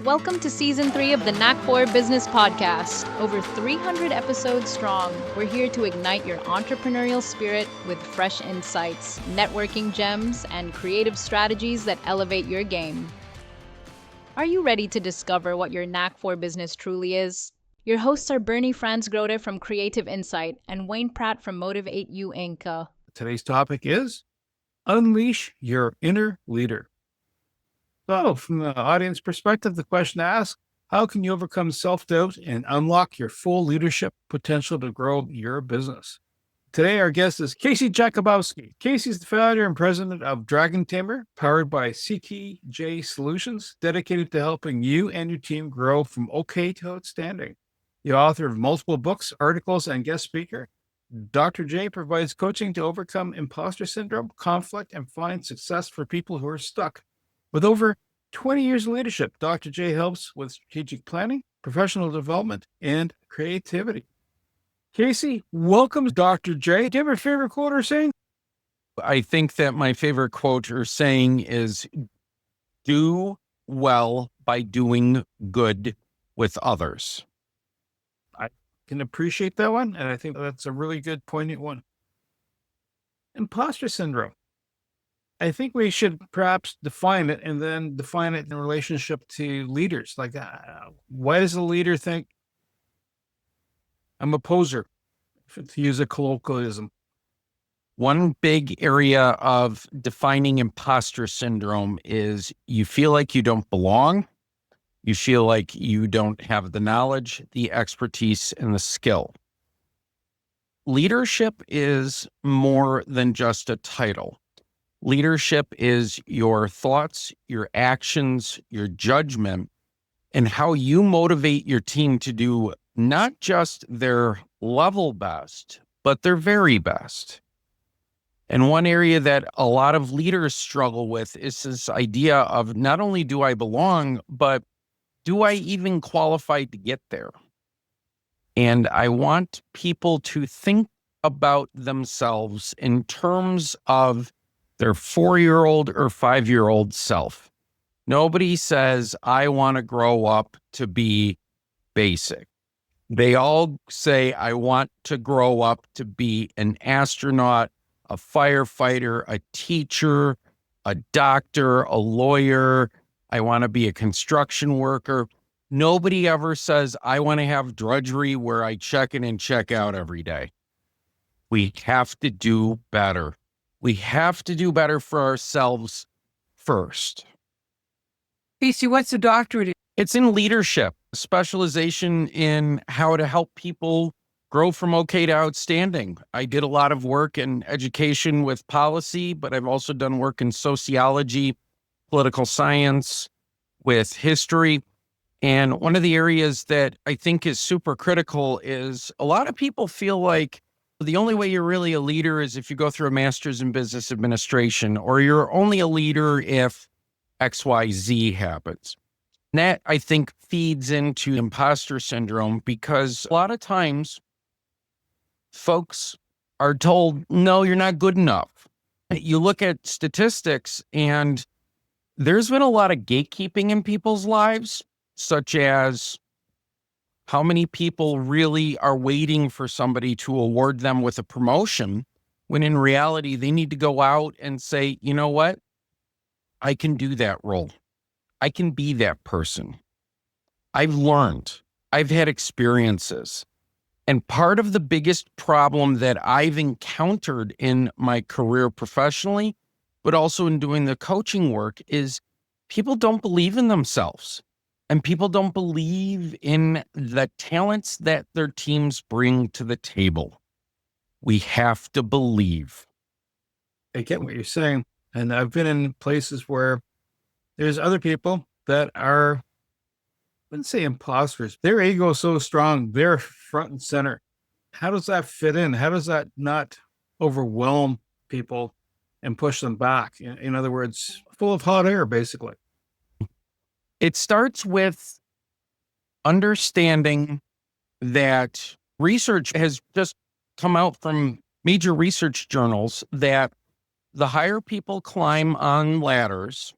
Welcome to Season 3 of the Knack for Business podcast. Over 300 episodes strong, we're here to ignite your entrepreneurial spirit with fresh insights, networking gems, and creative strategies that elevate your game. Are you ready to discover what your Knack for Business truly is? Your hosts are Bernie Franz-Grote from Creative Insight and Wayne Pratt from Motivate You Inc. Today's topic is Unleash Your Inner Leader. So, from the audience perspective, the question asks, how can you overcome self-doubt and unlock your full leadership potential to grow your business? Today, our guest is Casey Jakubowski. Casey is the founder and president of Tamer, powered by CTJ Solutions, dedicated to helping you and your team grow from okay to outstanding. The author of multiple books, articles, and guest speaker, Dr. J provides coaching to overcome imposter syndrome, conflict, and find success for people who are stuck. With over 20 years of leadership, Dr. J helps with strategic planning, professional development, and creativity. Casey, welcome, Dr. J. Do you have a favorite quote or saying? I think that my favorite quote or saying is, do well by doing good with others. I can appreciate that one, and I think that's a really good, poignant one. Imposter syndrome. I think we should perhaps define it and then define it in relationship to leaders. Like, why does a leader think I'm a poser, to use a colloquialism? One big area of defining imposter syndrome is you feel like you don't belong. You feel like you don't have the knowledge, the expertise, and the skill. Leadership is more than just a title. Leadership is your thoughts, your actions, your judgment, and how you motivate your team to do not just their level best, but their very best. And one area that a lot of leaders struggle with is this idea of not only do I belong, but do I even qualify to get there? And I want people to think about themselves in terms of their 4-year-old or 5-year-old self. Nobody says, I want to grow up to be basic. They all say, I want to grow up to be an astronaut, a firefighter, a teacher, a doctor, a lawyer. I want to be a construction worker. Nobody ever says, I want to have drudgery where I check in and check out every day. We have to do better. We have to do better for ourselves first. Casey, what's the doctorate? It's in leadership, specialization in how to help people grow from okay to outstanding. I did a lot of work in education with policy, but I've also done work in sociology, political science, with history. And one of the areas that I think is super critical is a lot of people feel like the only way you're really a leader is if you go through a master's in business administration, or you're only a leader if XYZ happens. And that, I think, feeds into imposter syndrome because a lot of times folks are told, no, you're not good enough. You look at statistics and there's been a lot of gatekeeping in people's lives, such as how many people really are waiting for somebody to award them with a promotion, when in reality, they need to go out and say, you know what? I can do that role. I can be that person. I've learned. I've had experiences. And part of the biggest problem that I've encountered in my career professionally, but also in doing the coaching work, is people don't believe in themselves. And people don't believe in the talents that their teams bring to the table. We have to believe. I get what you're saying. And I've been in places where there's other people that are, I wouldn't say imposters. Their ego is so strong. They're front and center. How does that fit in? How does that not overwhelm people and push them back? In other words, full of hot air, basically. It starts with understanding that research has just come out from major research journals that the higher people climb on ladders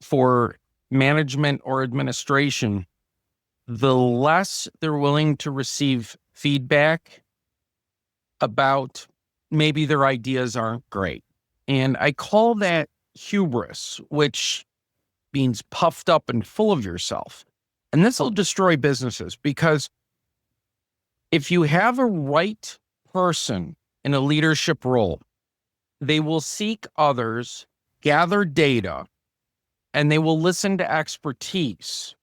for management or administration, the less they're willing to receive feedback about maybe their ideas aren't great. And I call that hubris, which means puffed up and full of yourself. And this will destroy businesses, because if you have a right person in a leadership role, they will seek others, gather data, and they will listen to expertise.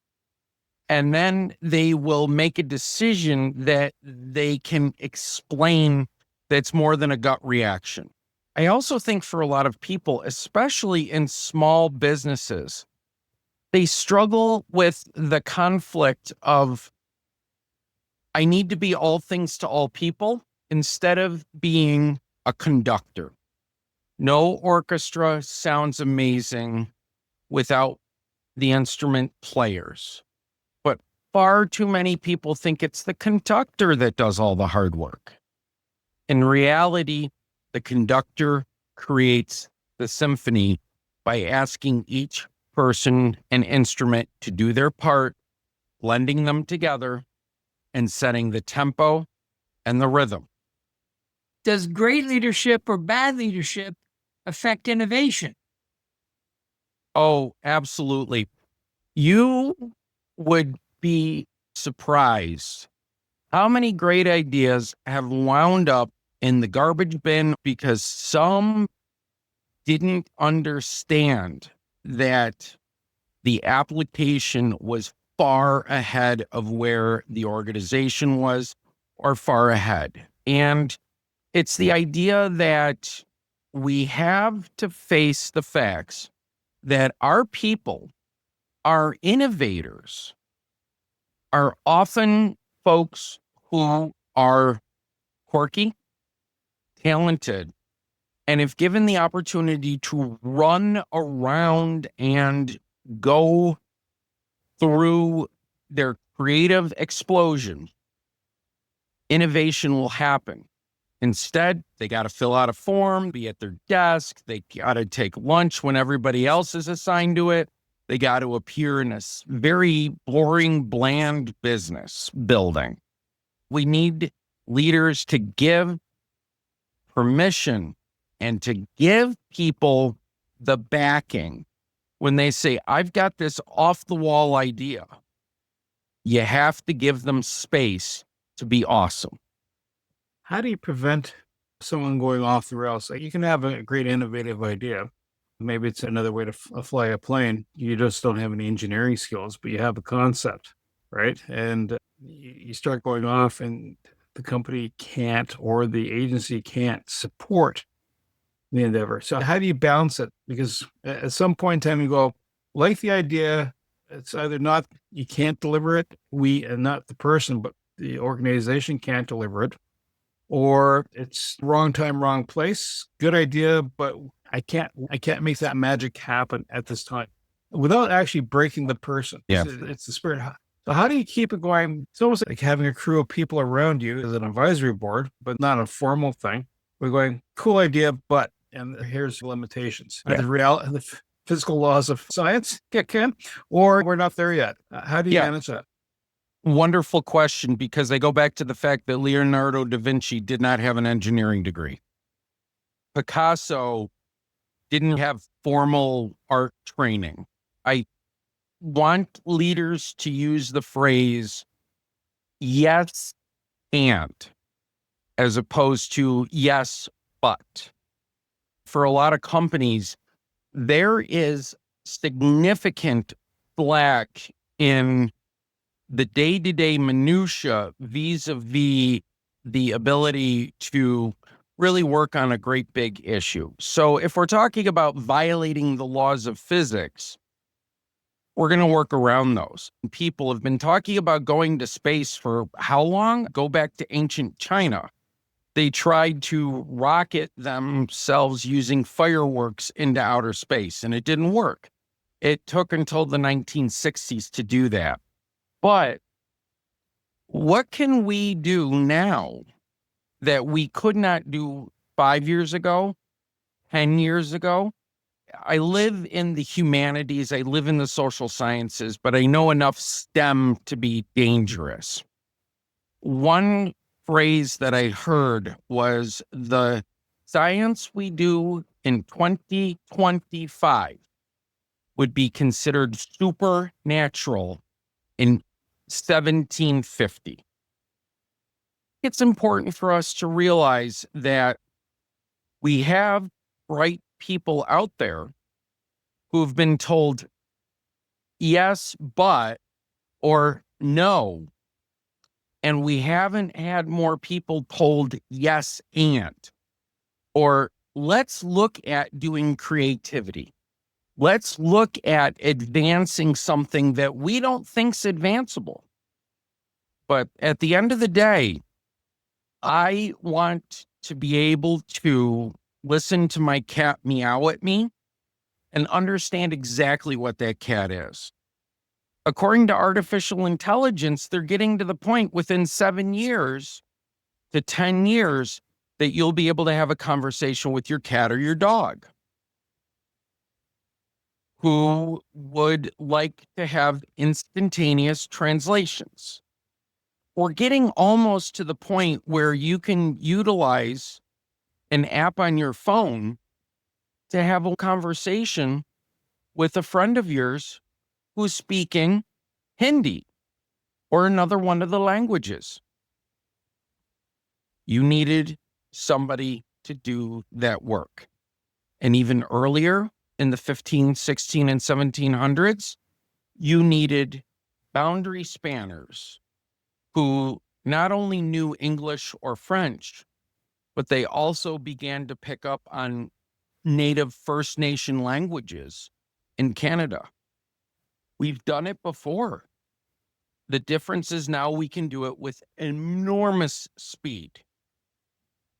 And then they will make a decision that they can explain that's more than a gut reaction. I also think for a lot of people, especially in small businesses, they struggle with the conflict of, I need to be all things to all people instead of being a conductor. No orchestra sounds amazing without the instrument players. But far too many people think it's the conductor that does all the hard work. In reality, the conductor creates the symphony by asking each person and instrument to do their part, blending them together and setting the tempo and the rhythm. Does great leadership or bad leadership affect innovation? Oh, absolutely. You would be surprised how many great ideas have wound up in the garbage bin because some didn't understand that the application was far ahead of where the organization was, or far ahead. And it's the idea that we have to face the facts that our people, our innovators, are often folks who are quirky, talented, and if given the opportunity to run around and go through their creative explosion, innovation will happen. Instead, they got to fill out a form, be at their desk. They got to take lunch when everybody else is assigned to it. They got to appear in a very boring, bland business building. We need leaders to give permission and to give people the backing when they say, I've got this off the wall idea. You have to give them space to be awesome. How do you prevent someone going off the rails? Like, you can have a great innovative idea. Maybe it's another way to fly a plane. You just don't have any engineering skills, but you have a concept, right? And you start going off and the company can't, or the agency can't support the endeavor. So how do you balance it? Because at some point in time you go, like the idea, it's either not, you can't deliver it, and not the person, but the organization can't deliver it, or it's wrong time, wrong place. Good idea, but I can't make that magic happen at this time without actually breaking the person. Yeah. It's the spirit. So how do you keep it going? It's almost like having a crew of people around you as an advisory board, but not a formal thing. We're going, cool idea, but, and here's the limitations. Yeah. The physical laws of science kick in, or we're not there yet. How do you manage that? Wonderful question, because I go back to the fact that Leonardo da Vinci did not have an engineering degree. Picasso didn't have formal art training. I want leaders to use the phrase, yes, and, as opposed to yes, but. For a lot of companies, there is significant slack in the day-to-day minutia vis-a-vis the ability to really work on a great big issue. So if we're talking about violating the laws of physics, we're going to work around those. People have been talking about going to space for how long? Go back to ancient China. They tried to rocket themselves using fireworks into outer space, and it didn't work. It took until the 1960s to do that. But what can we do now that we could not do 5 years ago, 10 years ago? I live in the humanities, I live in the social sciences, but I know enough STEM to be dangerous. One phrase that I heard was the science we do in 2025 would be considered supernatural in 1750. It's important for us to realize that we have bright people out there who have been told yes, but, or no. And we haven't had more people told yes, and, or let's look at doing creativity. Let's look at advancing something that we don't think's advanceable. But at the end of the day, I want to be able to listen to my cat meow at me and understand exactly what that cat is. According to artificial intelligence, they're getting to the point within 7 years to 10 years that you'll be able to have a conversation with your cat or your dog who would like to have instantaneous translations. We're getting almost to the point where you can utilize an app on your phone to have a conversation with a friend of yours who's speaking Hindi or another one of the languages. You needed somebody to do that work. And even earlier in the 15, 16, and 1700s, you needed boundary spanners who not only knew English or French, but they also began to pick up on native First Nation languages in Canada. We've done it before. The difference is now we can do it with enormous speed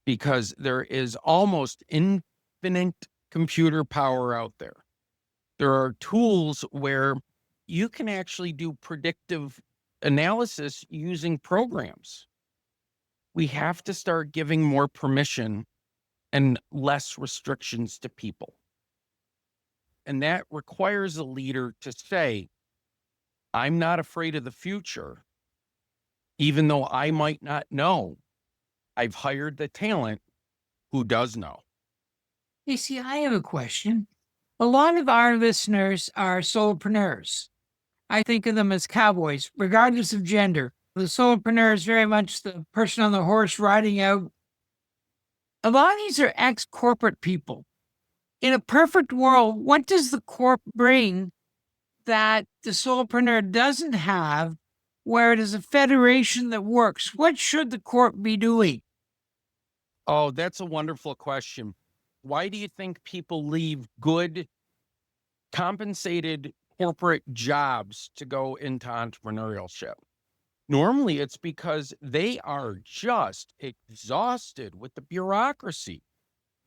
because there is almost infinite computer power out there. There are tools where you can actually do predictive analysis using programs. We have to start giving more permission and less restrictions to people. And that requires a leader to say, I'm not afraid of the future, even though I might not know. I've hired the talent who does know. Casey, I have a question. A lot of our listeners are solopreneurs. I think of them as cowboys, regardless of gender. The solopreneur is very much the person on the horse riding out. A lot of these are ex-corporate people. In a perfect world, what does the corp bring that the solopreneur doesn't have, where it is a federation that works? What should the corp be doing? Oh, that's a wonderful question. Why do you think people leave good, compensated corporate jobs to go into entrepreneurship? Normally, it's because they are just exhausted with the bureaucracy.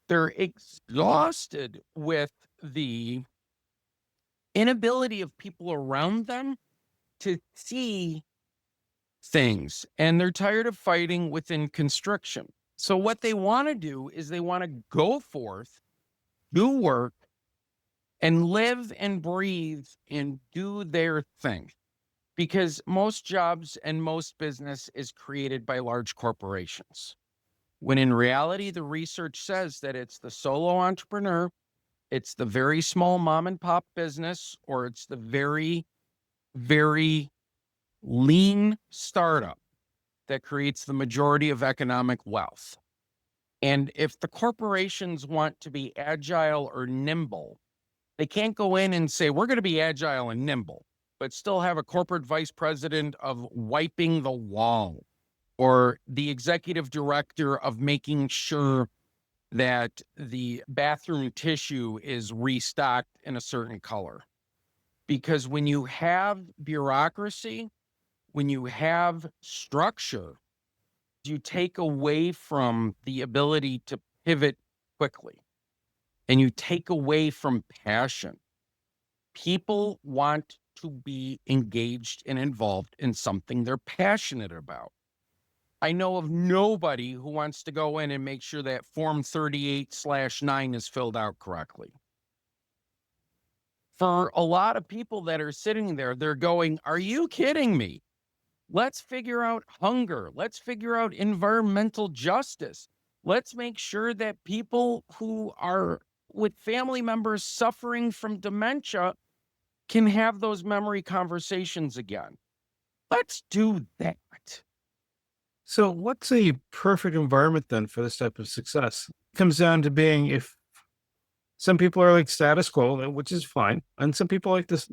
They're exhausted with the inability of people around them to see things, and they're tired of fighting within constriction. So what they want to do is they want to go forth, do work, and live and breathe and do their thing. Because most jobs and most business is created by large corporations. When in reality, the research says that it's the solo entrepreneur, it's the very small mom and pop business, or it's the very, very lean startup that creates the majority of economic wealth. And if the corporations want to be agile or nimble, they can't go in and say, we're going to be agile and nimble, but still have a corporate vice president of wiping the wall or the executive director of making sure that the bathroom tissue is restocked in a certain color. Because when you have bureaucracy, when you have structure, you take away from the ability to pivot quickly and you take away from passion. People want to be engaged and involved in something they're passionate about. I know of nobody who wants to go in and make sure that Form 38/9 is filled out correctly. For a lot of people that are sitting there, they're going, are you kidding me? Let's figure out hunger. Let's figure out environmental justice. Let's make sure that people who are with family members suffering from dementia can have those memory conversations again. Let's do that. So, what's a perfect environment then for this type of success? It comes down to being if some people are like status quo, which is fine, and some people like this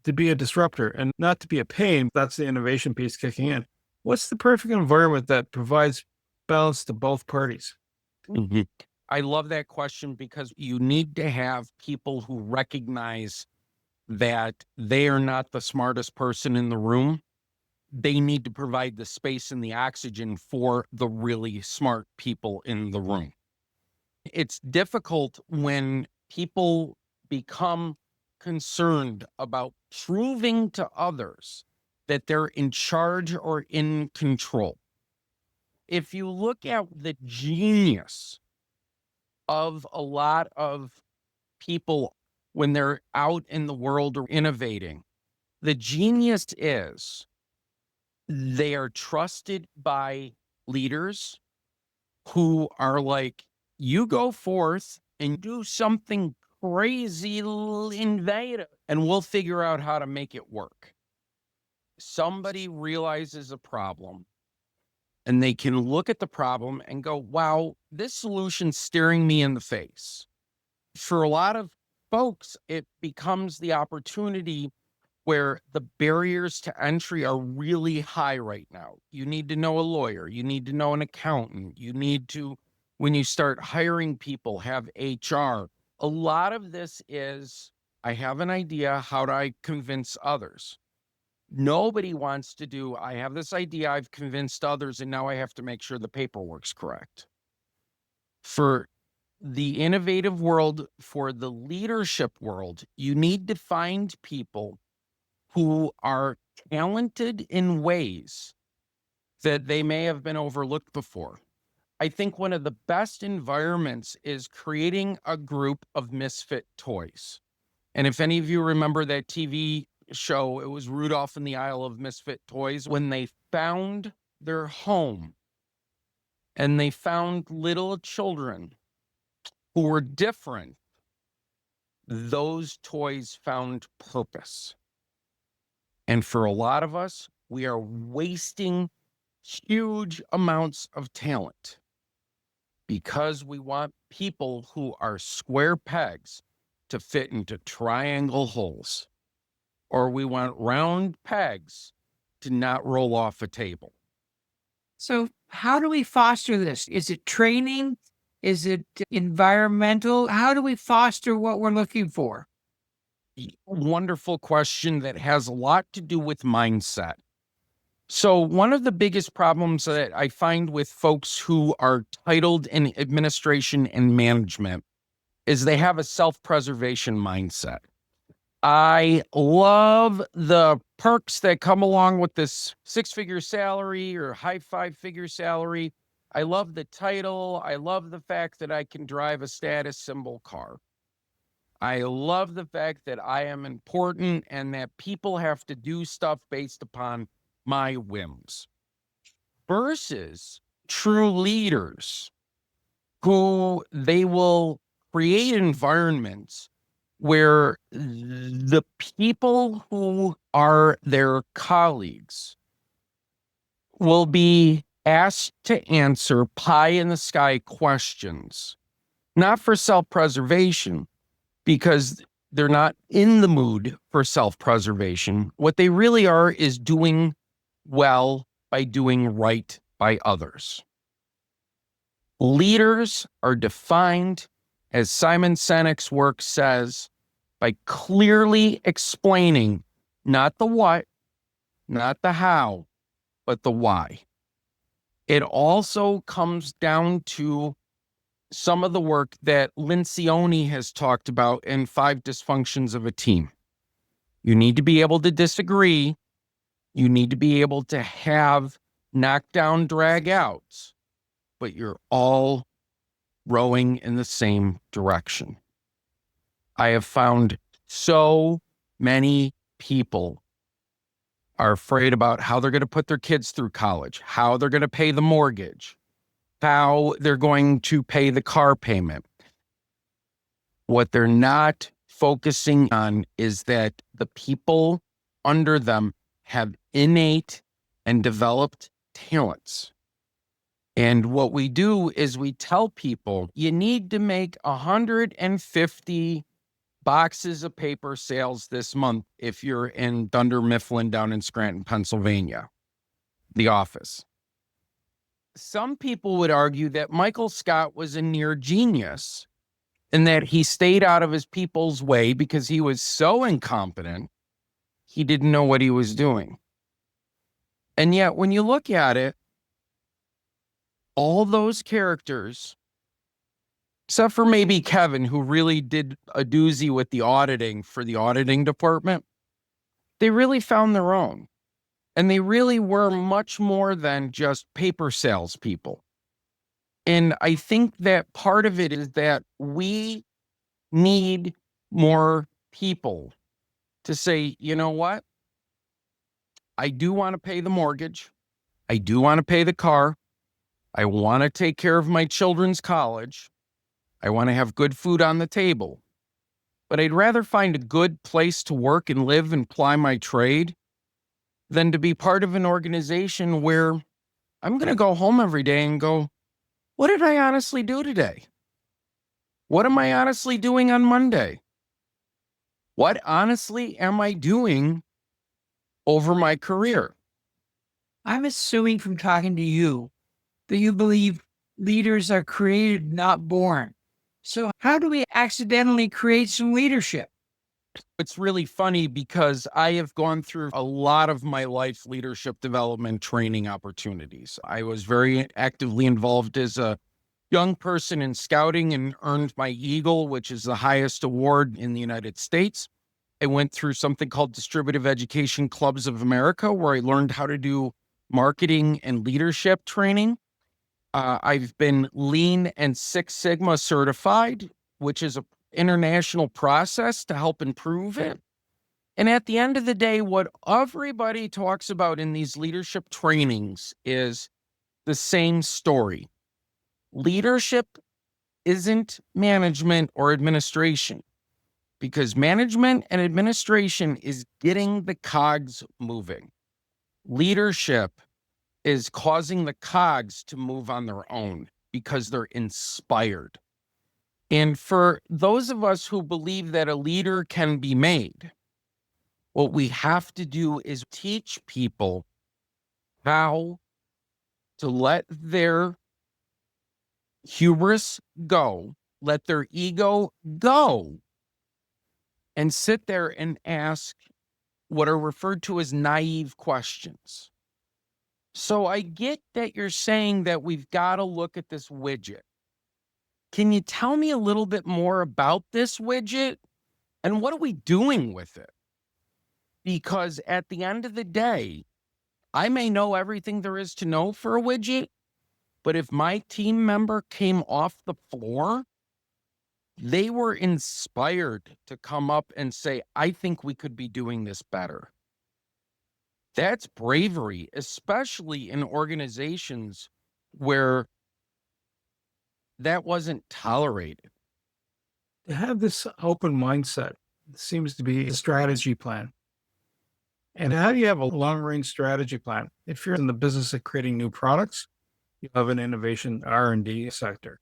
to be a disruptor and not to be a pain. That's the innovation piece kicking in. What's the perfect environment that provides balance to both parties? Mm-hmm. I love that question because you need to have people who recognize that they are not the smartest person in the room. They need to provide the space and the oxygen for the really smart people in the room. It's difficult when people become concerned about proving to others that they're in charge or in control. If you look at the genius of a lot of people when they're out in the world or innovating, the genius is they are trusted by leaders who are like, you go forth and do something crazy innovative, and we'll figure out how to make it work. Somebody realizes a problem and they can look at the problem and go, wow, this solution's staring me in the face. For a lot of folks, it becomes the opportunity where the barriers to entry are really high right now. You need to know a lawyer. You need to know an accountant. You need to, when you start hiring people, have HR. A lot of this is, I have an idea. How do I convince others? Nobody wants to do, I have this idea, I've convinced others, and now I have to make sure the paperwork's correct. For the innovative world, for the leadership world, you need to find people who are talented in ways that they may have been overlooked before. I think one of the best environments is creating a group of misfit toys. And if any of you remember that TV show, it was Rudolph and the Isle of Misfit Toys, when they found their home and they found little children who were different, those toys found purpose. And for a lot of us, we are wasting huge amounts of talent because we want people who are square pegs to fit into triangle holes, or we want round pegs to not roll off a table. So how do we foster this? Is it training? Is it environmental? How do we foster what we're looking for? Wonderful question that has a lot to do with mindset. So one of the biggest problems that I find with folks who are titled in administration and management is they have a self-preservation mindset. I love the perks that come along with this six-figure salary or high five-figure salary. I love the title. I love the fact that I can drive a status symbol car. I love the fact that I am important and that people have to do stuff based upon my whims. Versus true leaders who they will create environments where the people who are their colleagues will be asked to answer pie in the sky questions, not for self-preservation, because they're not in the mood for self-preservation. What they really are is doing well by doing right by others. Leaders are defined, as Simon Sinek's work says, by clearly explaining not the what, not the how, but the why. It also comes down to some of the work that Lencioni has talked about in 5 Dysfunctions of a Team. You need to be able to disagree. You need to be able to have knockdown drag outs, but you're all rowing in the same direction. I have found So many people are afraid about how they're going to put their kids through college, how they're going to pay the mortgage, how they're going to pay the car payment. What they're not focusing on is that the people under them have innate and developed talents. And what we do is we tell people you need to make 150 boxes of paper sales this month if you're in Dunder Mifflin down in Scranton, Pennsylvania, the office. Some people would argue that Michael Scott was a near genius and that he stayed out of his people's way because he was so incompetent, he didn't know what he was doing. And yet, when you look at it, all those characters, except for maybe Kevin, who really did a doozy with the auditing for the auditing department, they really found their own. And they really were much more than just paper salespeople. And I think that part of it is that we need more people to say, you know what? I do want to pay the mortgage. I do want to pay the car. I want to take care of my children's college. I want to have good food on the table. But I'd rather find a good place to work and live and ply my trade than to be part of an organization where I'm going to go home every day and go, what did I honestly do today? What am I honestly doing on Monday? What honestly am I doing over my career? I'm assuming from talking to you that you believe leaders are created, not born. So how do we accidentally create some leadership? It's really funny because I have gone through a lot of my life leadership development training opportunities. I was very actively involved as a young person in scouting and earned my Eagle, which is the highest award in the United States. I went through something called Distributive Education Clubs of America, where I learned how to do marketing and leadership training. I've been Lean and Six Sigma certified, which is an international process to help improve it. And at the end of the day, what everybody talks about in these leadership trainings is the same story. Leadership isn't management or administration, because management and administration is getting the cogs moving. Leadership is causing the cogs to move on their own because they're inspired. And for those of us who believe that a leader can be made, what we have to do is teach people how to let their hubris go, let their ego go, and sit there and ask what are referred to as naive questions. So I get that you're saying that we've got to look at this widget. Can you tell me a little bit more about this widget and what are we doing with it? Because at the end of the day, I may know everything there is to know for a widget, but if my team member came off the floor, they were inspired to come up and say, I think we could be doing this better. That's bravery, especially in organizations where that wasn't tolerated. To have this open mindset seems to be a strategy plan. And how do you have a long range strategy plan? If you're in the business of creating new products, you have an innovation R&D sector.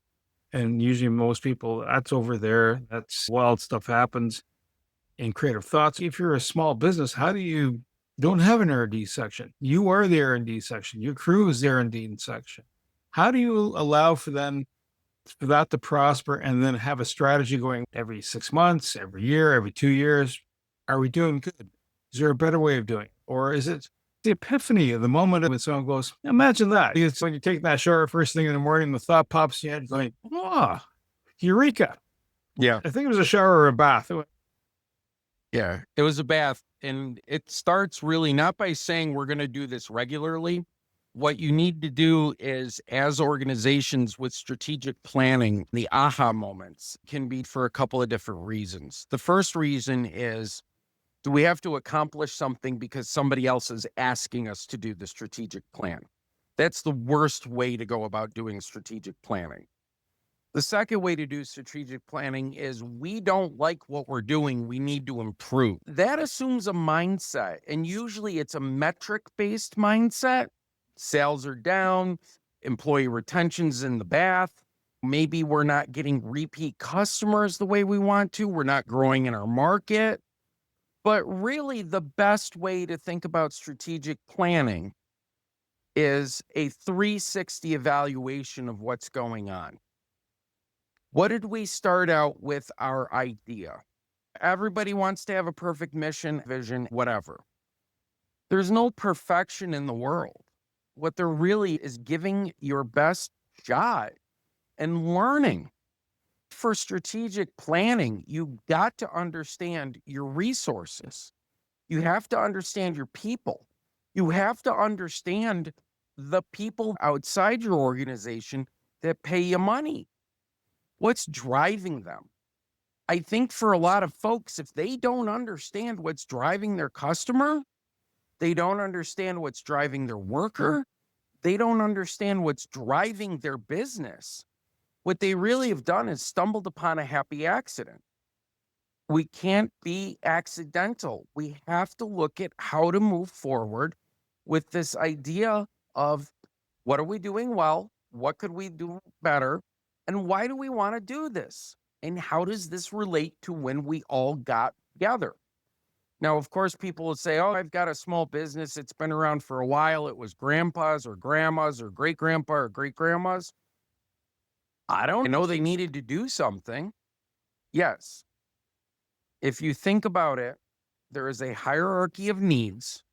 And usually most people, that's over there. That's wild stuff happens in creative thoughts. If you're a small business, how do you don't have an R&D section? You are the R&D section. Your crew is the R&D section. How do you allow for that to prosper and then have a strategy going every 6 months, every year, every 2 years? Are we doing good? Is there a better way of doing it? Or is it the epiphany of the moment when someone goes, imagine that. It's when you take that shower first thing in the morning, the thought pops in your head going, eureka. Yeah. I think it was a shower or a bath. Yeah, it was a bath. And it starts really not by saying we're going to do this regularly. What you need to do is, as organizations with strategic planning, the aha moments can be for a couple of different reasons. The first reason is, do we have to accomplish something because somebody else is asking us to do the strategic plan? That's the worst way to go about doing strategic planning. The second way to do strategic planning is, we don't like what we're doing, we need to improve. That assumes a mindset, and usually it's a metric-based mindset. Sales are down, employee retention's in the bath. Maybe we're not getting repeat customers the way we want to. We're not growing in our market. But really, the best way to think about strategic planning is a 360 evaluation of what's going on. What did we start out with our idea? Everybody wants to have a perfect mission, vision, whatever. There's no perfection in the world. What there really is giving your best shot and learning. For strategic planning, you got to understand your resources. You have to understand your people. You have to understand the people outside your organization that pay you money. What's driving them? I think for a lot of folks, if they don't understand what's driving their customer, they don't understand what's driving their worker, they don't understand what's driving their business, what they really have done is stumbled upon a happy accident. We can't be accidental. We have to look at how to move forward with this idea of, what are we doing well? What could we do better? And why do we want to do this? And how does this relate to when we all got together? Now, of course, people will say, oh, I've got a small business. It's been around for a while. It was grandpa's or grandma's or great grandpa or great grandma's. I don't know, they needed to do something. Yes. If you think about it, there is a hierarchy of needs.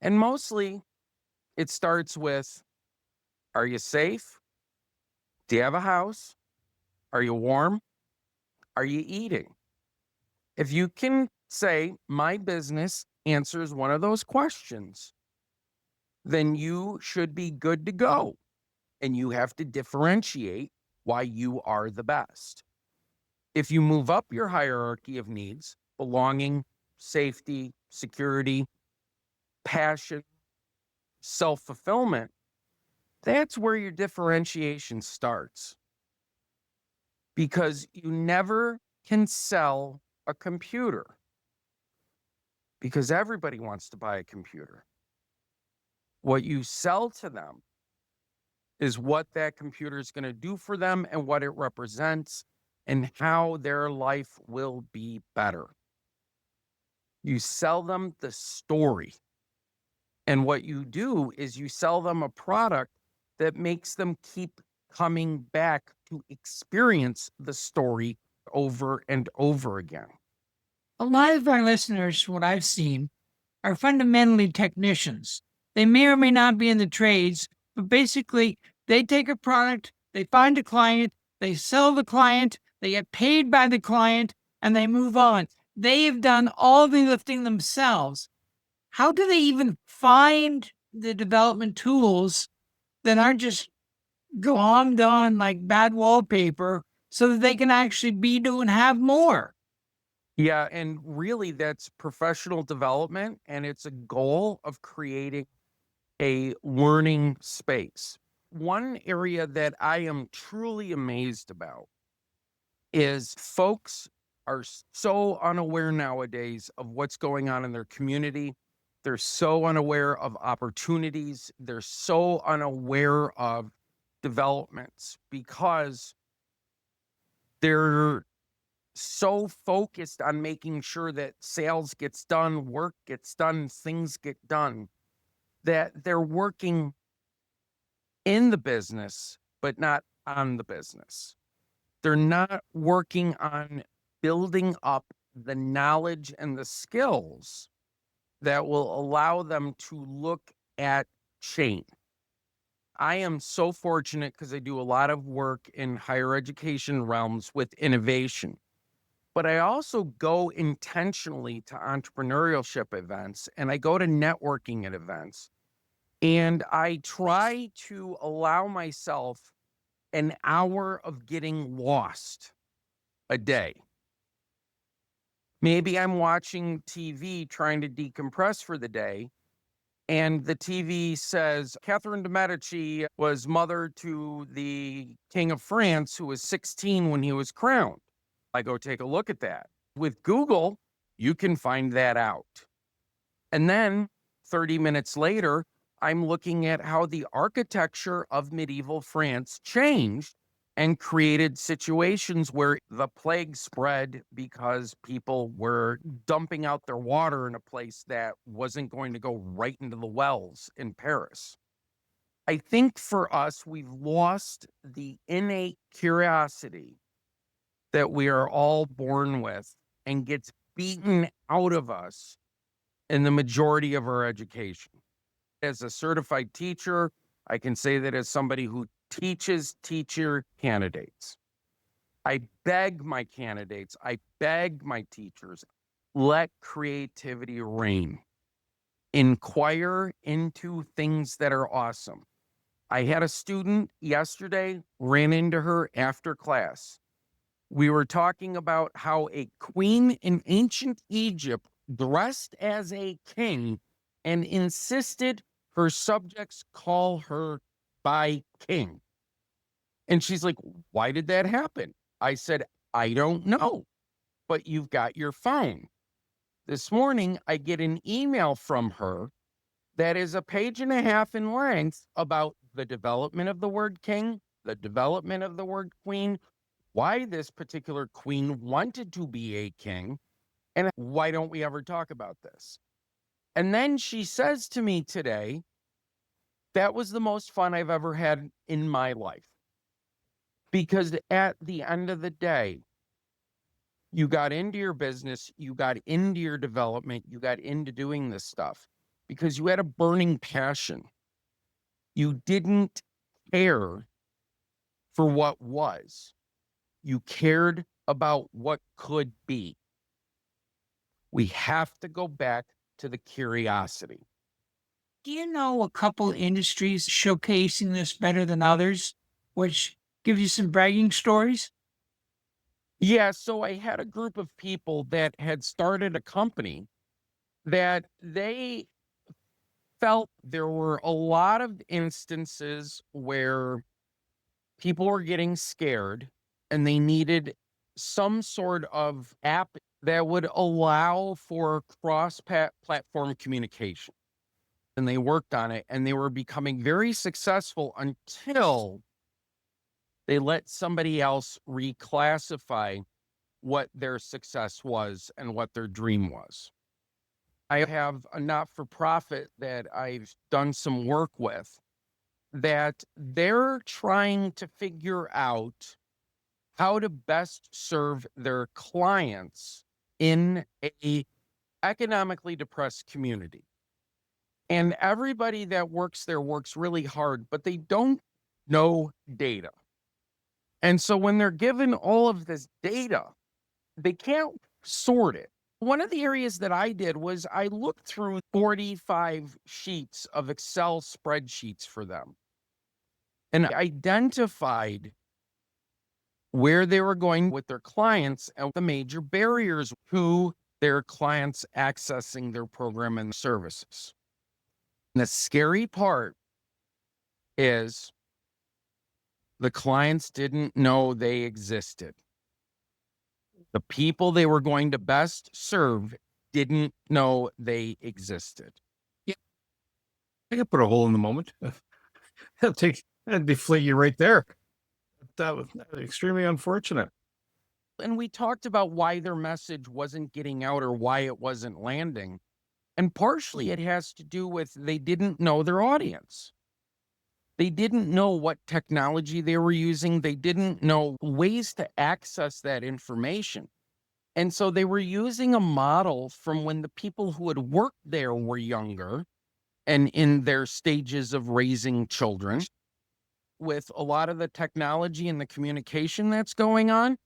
And mostly it starts with, are you safe? Do you have a house? Are you warm? Are you eating? If you can say, my business answers one of those questions, then you should be good to go. And you have to differentiate why you are the best. If you move up your hierarchy of needs, belonging, safety, security, passion, self-fulfillment, that's where your differentiation starts. Because you never can sell a computer, because everybody wants to buy a computer. What you sell to them is what that computer is going to do for them and what it represents and how their life will be better. You sell them the story. And what you do is you sell them a product that makes them keep coming back to experience the story over and over again. A lot of our listeners, what I've seen, are fundamentally technicians. They may or may not be in the trades, but basically they take a product, they find a client, they sell the client, they get paid by the client, and they move on. They have done all the lifting themselves. How do they even find the development tools that aren't just glommed on like bad wallpaper so that they can actually be doing have more? Yeah, and really that's professional development, and it's a goal of creating a learning space. One area that I am truly amazed about is folks are so unaware nowadays of what's going on in their community. They're so unaware of opportunities. They're so unaware of developments because they're so focused on making sure that sales gets done, work gets done, things get done, that they're working in the business, but not on the business. They're not working on building up the knowledge and the skills that will allow them to look at change. I am so fortunate because I do a lot of work in higher education realms with innovation. But I also go intentionally to entrepreneurship events, and I go to networking at events. And I try to allow myself an hour of getting lost a day. Maybe I'm watching TV trying to decompress for the day, and the TV says Catherine de' Medici was mother to the King of France, who was 16 when he was crowned. I go take a look at that. With Google, you can find that out. And then 30 minutes later, I'm looking at how the architecture of medieval France changed and created situations where the plague spread because people were dumping out their water in a place that wasn't going to go right into the wells in Paris. I think for us, we've lost the innate curiosity that we are all born with and gets beaten out of us in the majority of our education. As a certified teacher, I can say that as somebody who teaches teacher candidates. I beg my candidates, I beg my teachers, let creativity reign. Inquire into things that are awesome. I had a student yesterday, ran into her after class. We were talking about how a queen in ancient Egypt dressed as a king and insisted her subjects call her by king. And she's like, why did that happen? I said, I don't know, but you've got your phone. This morning, I get an email from her that is a page and a half in length about the development of the word king, the development of the word queen, why this particular queen wanted to be a king, and why don't we ever talk about this? And then she says to me today, that was the most fun I've ever had in my life. Because at the end of the day, you got into your business, you got into your development, you got into doing this stuff because you had a burning passion. You didn't care for what was. You cared about what could be. We have to go back to the curiosity. Do you know a couple industries showcasing this better than others, which gives you some bragging stories? Yeah, so I had a group of people that had started a company that they felt there were a lot of instances where people were getting scared and they needed some sort of app that would allow for cross-platform communication. And they worked on it and they were becoming very successful until they let somebody else reclassify what their success was and what their dream was. I have a not-for-profit that I've done some work with that they're trying to figure out how to best serve their clients in a economically depressed community. And everybody that works there works really hard, but they don't know data. And so when they're given all of this data, they can't sort it. One of the areas that I did was I looked through 45 sheets of Excel spreadsheets for them and identified where they were going with their clients and the major barriers to their clients accessing their program and services. And the scary part is the clients didn't know they existed. The people they were going to best serve didn't know they existed. Yeah. I could put a hole in the moment. That'd deflate you right there. That was extremely unfortunate. And we talked about why their message wasn't getting out or why it wasn't landing. And partially it has to do with they didn't know their audience. They didn't know what technology they were using. They didn't know ways to access that information. And so they were using a model from when the people who had worked there were younger and in their stages of raising children. With a lot of the technology and the communication that's going on,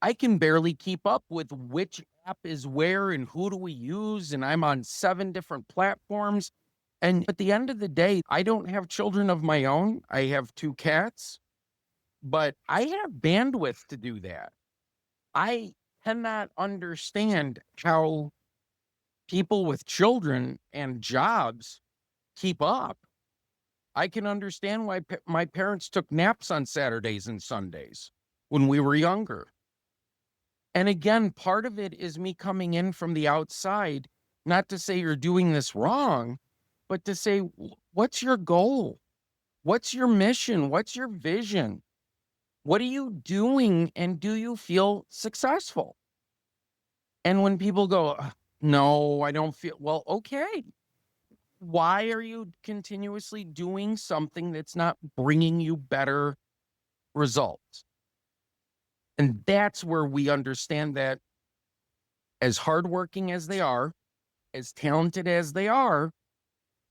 I can barely keep up with which app is where and who do we use. And I'm on 7 different platforms. And at the end of the day, I don't have children of my own. I have 2 cats, but I have bandwidth to do that. I cannot understand how people with children and jobs keep up. I can understand why my parents took naps on Saturdays and Sundays when we were younger. And again, part of it is me coming in from the outside, not to say you're doing this wrong, but to say, what's your goal? What's your mission? What's your vision? What are you doing? And do you feel successful? And when people go, no, I don't feel, well, okay. Why are you continuously doing something that's not bringing you better results? And that's where we understand that as hardworking as they are, as talented as they are,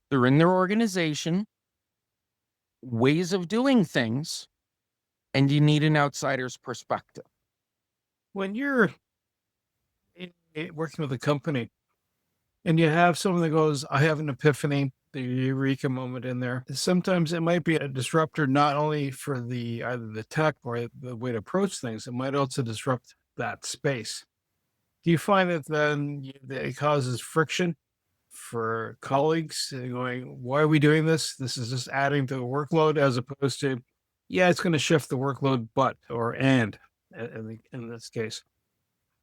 they're in their organization, ways of doing things, and you need an outsider's perspective. When you're working with a company and you have someone that goes, I have an epiphany, the eureka moment in there. Sometimes it might be a disruptor, not only for either the tech or the way to approach things, it might also disrupt that space. Do you find that then that it causes friction for colleagues going, why are we doing this? This is just adding to the workload as opposed to, yeah, it's going to shift the workload, but, or, and in this case.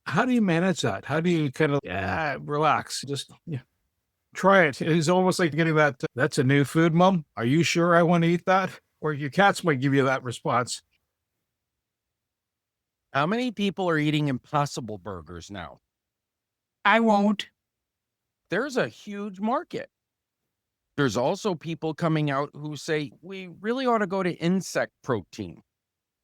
How do you manage that? How do you kind of relax? Just try it. It's almost like getting that's a new food, Mom. Are you sure I want to eat that? Or your cats might give you that response. How many people are eating Impossible burgers now? I won't. There's a huge market. There's also people coming out who say, we really ought to go to insect protein.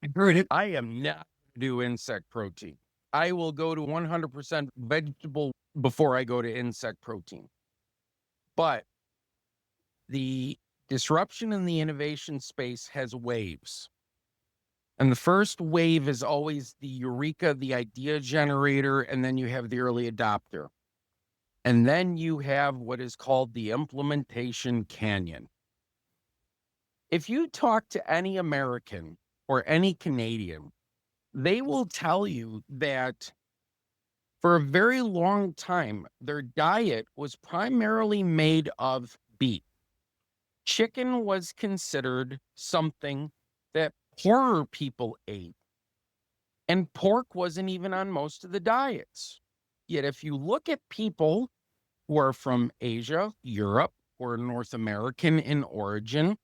I've heard it. I am not going to do insect protein. I will go to 100% vegetable before I go to insect protein. But the disruption in the innovation space has waves. And the first wave is always the eureka, the idea generator, and then you have the early adopter. And then you have what is called the implementation canyon. If you talk to any American or any Canadian, they will tell you that for a very long time, their diet was primarily made of beef. Chicken was considered something that poorer people ate. And pork wasn't even on most of the diets. Yet if you look at people who are from Asia, Europe, or North American in origin,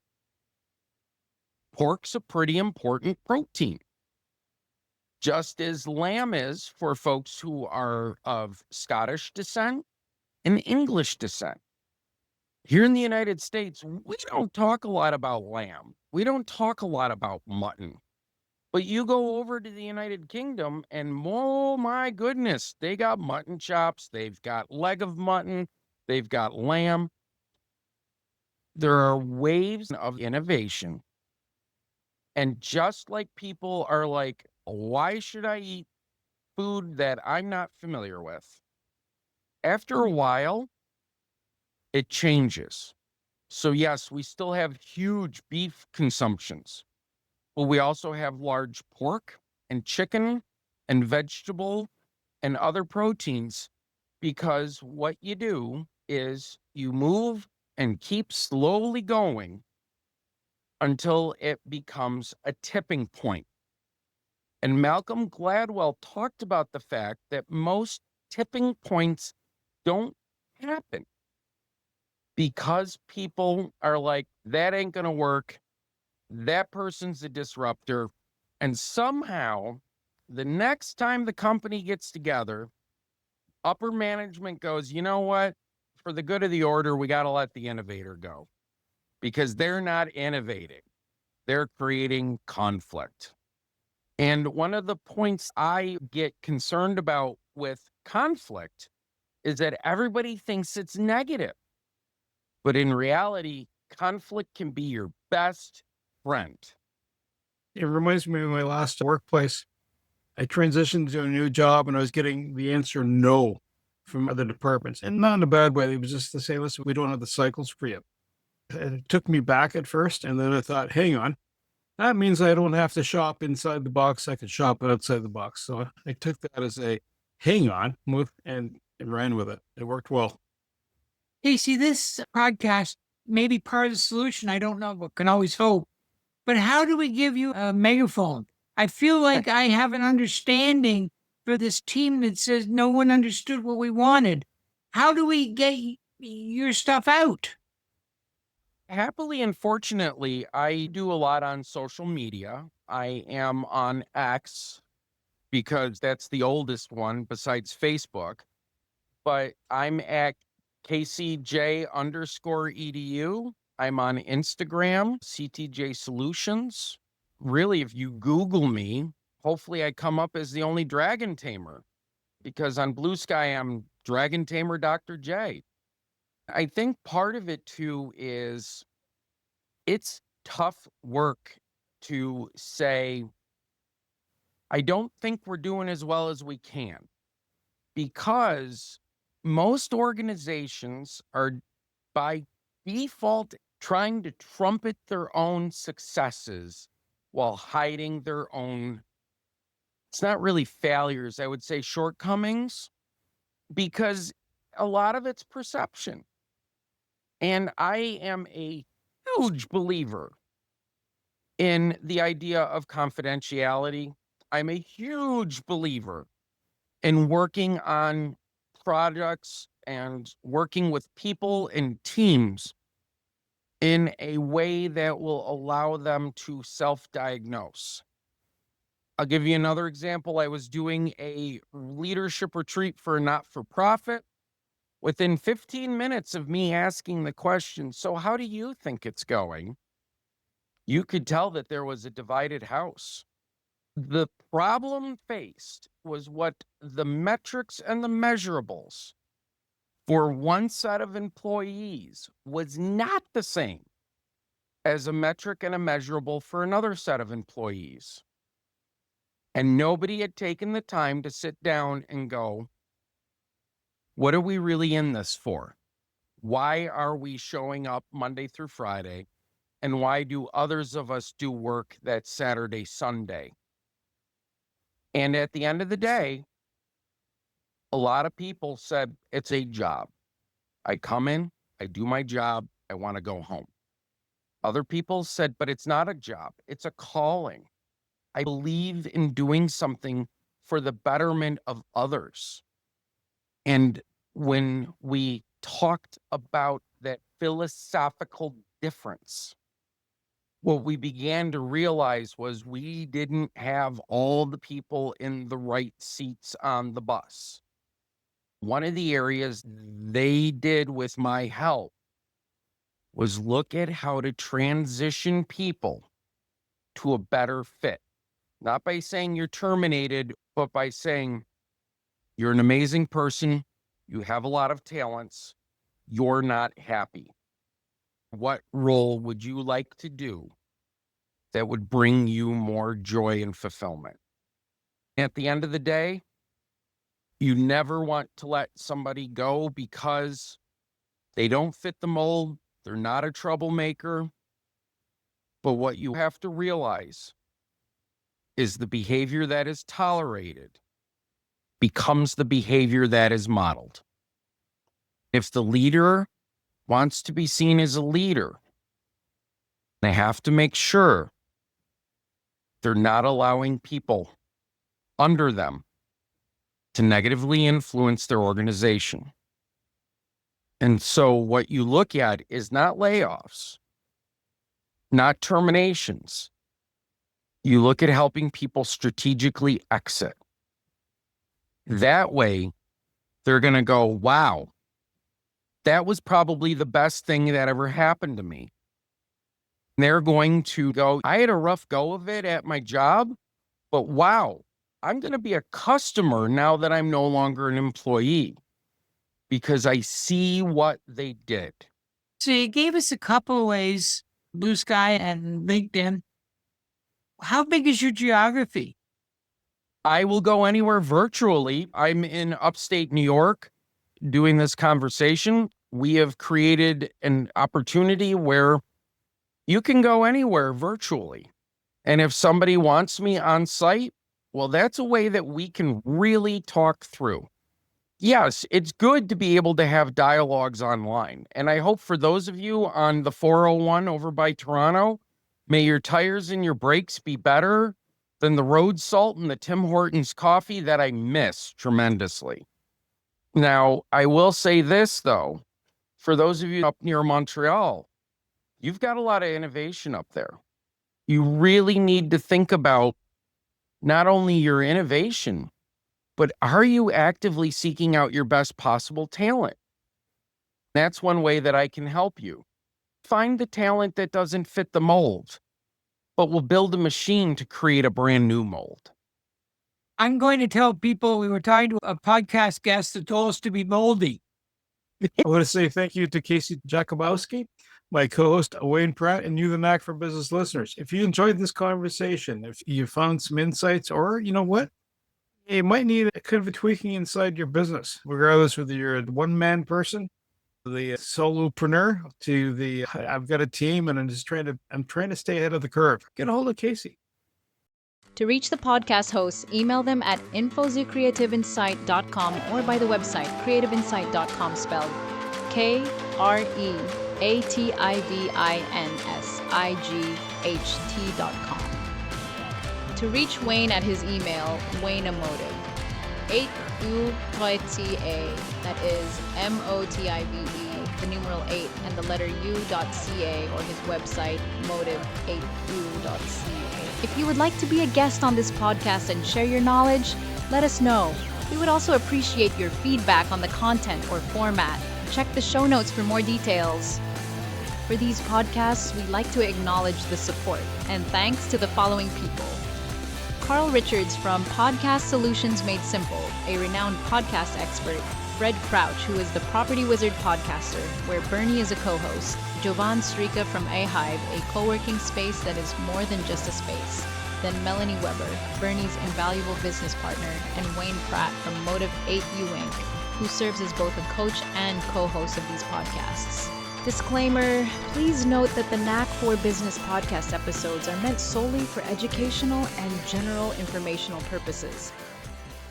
pork's a pretty important protein. Just as lamb is for folks who are of Scottish descent and English descent. Here in the United States, we don't talk a lot about lamb. We don't talk a lot about mutton. But you go over to the United Kingdom and, oh my goodness, they got mutton chops, they've got leg of mutton, they've got lamb. There are waves of innovation. And just like people are like, why should I eat food that I'm not familiar with? After a while, it changes. So yes, we still have huge beef consumptions, but we also have large pork and chicken and vegetable and other proteins, because what you do is you move and keep slowly going until it becomes a tipping point. And Malcolm Gladwell talked about the fact that most tipping points don't happen because people are like, that ain't going to work. That person's a disruptor. And somehow the next time the company gets together, upper management goes, you know what? For the good of the order, we got to let the innovator go because they're not innovating. They're creating conflict. And one of the points I get concerned about with conflict is that everybody thinks it's negative. But in reality, conflict can be your best friend. It reminds me of my last workplace. I transitioned to a new job and I was getting the answer no from other departments, and not in a bad way. It was just to say, listen, we don't have the cycles for you. And it took me back at first, and then I thought, hang on, that means I don't have to shop inside the box. I can shop outside the box. So I took that as a hang on and ran with it. It worked well. Casey, this podcast may be part of the solution. I don't know, but can always hope. But how do we give you a megaphone? I feel like I have an understanding for this team that says no one understood what we wanted. How do we get your stuff out? Happily and fortunately, I do a lot on social media. I am on X because that's the oldest one besides Facebook. But I'm at KCJ_EDU. I'm on Instagram, CTJ Solutions. Really, if you Google me, hopefully I come up as the only Dragon Tamer, because on Blue Sky, I'm Dragon Tamer Dr. J. I think part of it too is it's tough work to say, I don't think we're doing as well as we can, because most organizations are by default trying to trumpet their own successes while hiding their own, it's not really failures, I would say shortcomings, because a lot of it's perception. And I am a huge believer in the idea of confidentiality. I'm a huge believer in working on projects and working with people and teams in a way that will allow them to self-diagnose. I'll give you another example. I was doing a leadership retreat for a not-for-profit. Within 15 minutes of me asking the question, so how do you think it's going? You could tell that there was a divided house. The problem faced was what the metrics and the measurables for one set of employees was not the same as a metric and a measurable for another set of employees. And nobody had taken the time to sit down and go, what are we really in this for? Why are we showing up Monday through Friday? And why do others of us do work that's Saturday, Sunday? And at the end of the day, a lot of people said, it's a job. I come in, I do my job, I want to go home. Other people said, but it's not a job, it's a calling. I believe in doing something for the betterment of others. And when we talked about that philosophical difference, what we began to realize was we didn't have all the people in the right seats on the bus. One of the areas they did with my help was look at how to transition people to a better fit. Not by saying you're terminated, but by saying you're an amazing person, you have a lot of talents, you're not happy. What role would you like to do that would bring you more joy and fulfillment? At the end of the day, you never want to let somebody go because they don't fit the mold, they're not a troublemaker. But what you have to realize is the behavior that is tolerated becomes the behavior that is modeled. If the leader wants to be seen as a leader, they have to make sure they're not allowing people under them to negatively influence their organization. And so what you look at is not layoffs, not terminations. You look at helping people strategically exit. That way, they're going to go, wow, that was probably the best thing that ever happened to me. They're going to go, I had a rough go of it at my job, but wow, I'm going to be a customer now that I'm no longer an employee because I see what they did. So you gave us a couple of ways, Blue Sky and LinkedIn. How big is your geography? I will go anywhere virtually. I'm in upstate New York. doing this conversation, we have created an opportunity where you can go anywhere virtually. And if somebody wants me on site, well, that's a way that we can really talk through. Yes, it's good to be able to have dialogues online. And I hope for those of you on the 401 over by Toronto, may your tires and your brakes be better than the road salt and the Tim Hortons coffee that I miss tremendously. Now, I will say this, though, for those of you up near Montreal, you've got a lot of innovation up there. You really need to think about not only your innovation, but are you actively seeking out your best possible talent? That's one way that I can help you. Find the talent that doesn't fit the mold, but will build a machine to create a brand new mold. I'm going to tell people we were talking to a podcast guest that told us to be moldy. I want to say thank you to Casey Jakubowski, my co-host Wayne Pratt, and you, the Knack for Business listeners. If you enjoyed this conversation, if you found some insights, or you know what, you might need a kind of a tweaking inside your business, regardless whether you're a one-man person, the solopreneur, to the I've got a team and I'm trying to stay ahead of the curve. Get a hold of Casey. To reach the podcast hosts, email them at info@creativeinsight.com or by the website creativeinsight.com, spelled KREATIVINSIGHT.com. To reach Wayne at his email, wayneamotive, 8UTA, that is MOTIVE, the numeral 8 and the letter U.ca, or his website, motive8u.ca. If you would like to be a guest on this podcast and share your knowledge, let us know. We would also appreciate your feedback on the content or format. Check the show notes for more details. For these podcasts, we like to acknowledge the support, and thanks to the following people. Carl Richards from Podcast Solutions Made Simple, a renowned podcast expert. Fred Crouch, who is the Property Wizard podcaster, where Bernie is a co-host. Jovan Strika from A-Hive, a co-working space that is more than just a space. Then Melanie Weber, Bernie's invaluable business partner, and Wayne Pratt from Motive 8U Inc., who serves as both a coach and co-host of these podcasts. Disclaimer, please note that the Knack for Business podcast episodes are meant solely for educational and general informational purposes.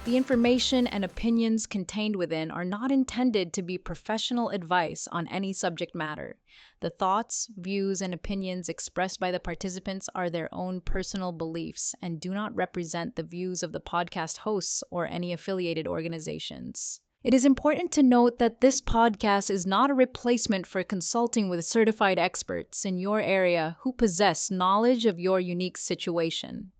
The information and opinions contained within are not intended to be professional advice on any subject matter. The thoughts, views, and opinions expressed by the participants are their own personal beliefs and do not represent the views of the podcast hosts or any affiliated organizations. It is important to note that this podcast is not a replacement for consulting with certified experts in your area who possess knowledge of your unique situation.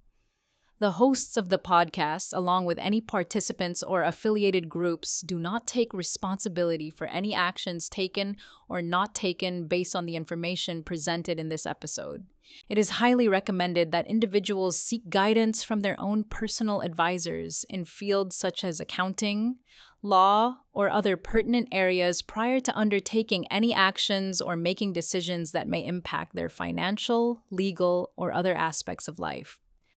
The hosts of the podcast, along with any participants or affiliated groups, do not take responsibility for any actions taken or not taken based on the information presented in this episode. It is highly recommended that individuals seek guidance from their own personal advisors in fields such as accounting, law, or other pertinent areas prior to undertaking any actions or making decisions that may impact their financial, legal, or other aspects of life.